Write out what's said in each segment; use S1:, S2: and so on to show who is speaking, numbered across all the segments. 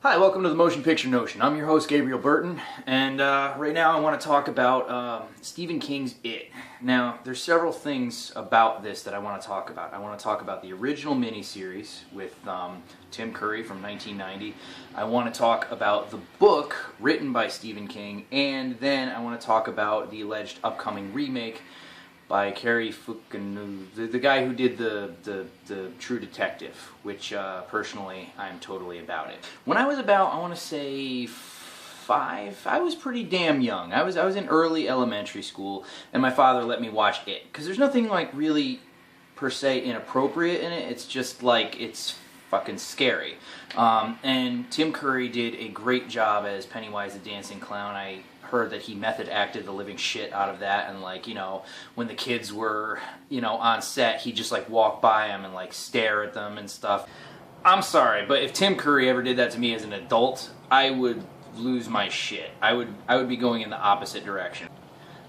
S1: Hi, welcome to the Motion Picture Notion. I'm your host, Gabriel Burton, and right now I want to talk about Stephen King's It. Now, there's several things about this that I want to talk about. I want to talk about the original miniseries with Tim Curry from 1990. I want to talk about the book written by Stephen King, and then I want to talk about the alleged upcoming remake by Cary Fukunaga, the guy who did the True Detective, which personally I'm totally about it. When I was about, I want to say 5, I was pretty damn young. I was in early elementary school, and my father let me watch it because there's nothing like really per se inappropriate in it. It's just like it's fucking scary. And Tim Curry did a great job as Pennywise the Dancing Clown. I heard that he method acted the living shit out of that, and like, you know, when the kids were, you know, on set, he'd just like walk by them and like stare at them and stuff. I'm sorry, but if Tim Curry ever did that to me as an adult, I would lose my shit. I would be going in the opposite direction.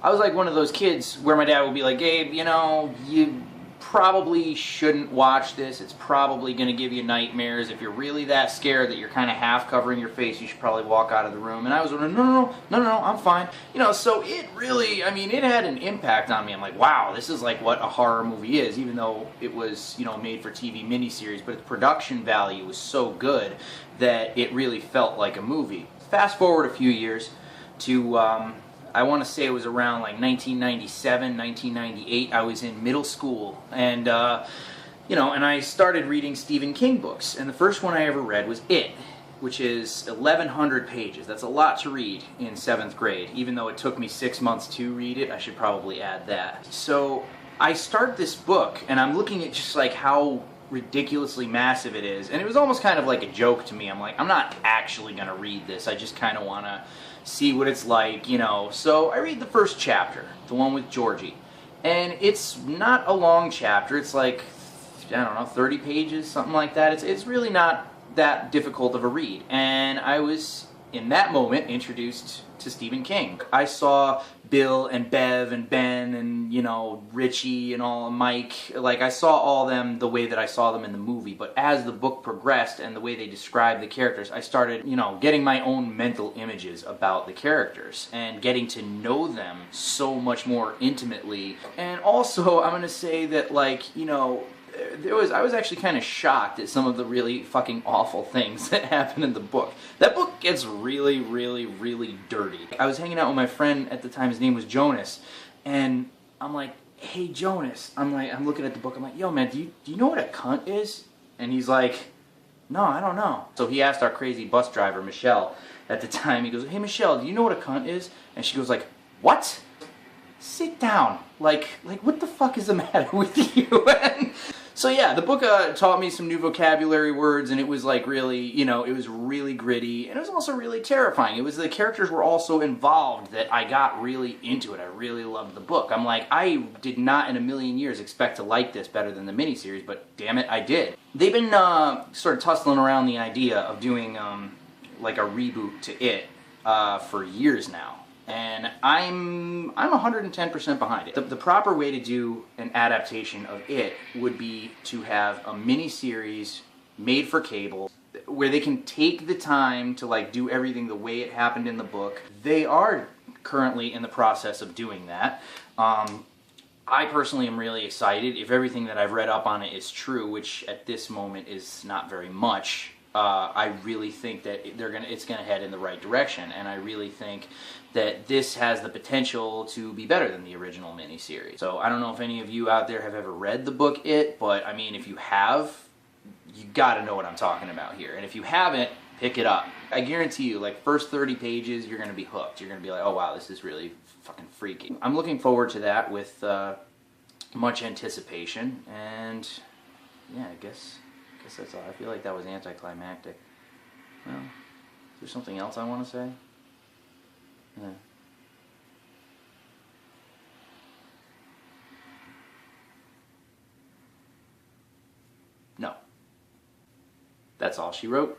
S1: I was like one of those kids where my dad would be like, Gabe, you know, you probably shouldn't watch this. It's probably going to give you nightmares. If you're really that scared that you're kind of half covering your face, you should probably walk out of the room. And I was like, no, I'm fine. You know, so it really, I mean, it had an impact on me. I'm like, wow, this is like what a horror movie is, even though it was, you know, made for TV miniseries, but its production value was so good that it really felt like a movie. Fast forward a few years to, I want to say it was around like 1997, 1998. I was in middle school, and you know, and I started reading Stephen King books. And the first one I ever read was It, which is 1,100 pages. That's a lot to read in 7th grade. Even though it took me 6 months to read it, I should probably add that. So I start this book, and I'm looking at just like how ridiculously massive it is, and it was almost kind of like a joke to me. I'm like, I'm not actually going to read this. I just kind of want to see what it's like, you know. So I read the first chapter, the one with Georgie, and it's not a long chapter. It's like, I don't know, 30 pages, something like that. It's really not that difficult of a read, and I was in that moment introduced to Stephen King. I saw Bill and Bev and Ben and, you know, Richie and all, Mike, like I saw all them the way that I saw them in the movie, but as the book progressed and the way they described the characters, I started, you know, getting my own mental images about the characters and getting to know them so much more intimately. And also, I'm going to say that, like, you know, I was actually kind of shocked at some of the really fucking awful things that happen in the book. That book gets really, really, really dirty. I was hanging out with my friend at the time, his name was Jonas, and I'm like, hey Jonas, I'm looking at the book, I'm like, yo man, do you know what a cunt is? And he's like, no, I don't know. So he asked our crazy bus driver, Michelle, at the time, he goes, hey Michelle, do you know what a cunt is? And she goes like, what? Sit down. Like what the fuck is the matter with you? So yeah, the book taught me some new vocabulary words, and it was like really, you know, it was really gritty, and it was also really terrifying. It was, the characters were also involved that I got really into it. I really loved the book. I'm like, I did not in a million years expect to like this better than the miniseries, but damn it, I did. They've been sort of tussling around the idea of doing like a reboot to It for years now. And I'm 110% behind it. The proper way to do an adaptation of It would be to have a mini-series made for cable where they can take the time to like do everything the way it happened in the book. They are currently in the process of doing that. I personally am really excited. If everything that I've read up on it is true, which at this moment is not very much, I really think that it's gonna head in the right direction, and I really think that this has the potential to be better than the original miniseries. So I don't know if any of you out there have ever read the book It, but I mean, if you have, you gotta know what I'm talking about here. And if you haven't, pick it up. I guarantee you, like, first 30 pages, you're gonna be hooked. You're gonna be like, oh wow, this is really fucking freaky. I'm looking forward to that with much anticipation, and yeah, I guess that's all. I feel like that was anticlimactic. Well, is there something else I want to say? Yeah. No. That's all she wrote.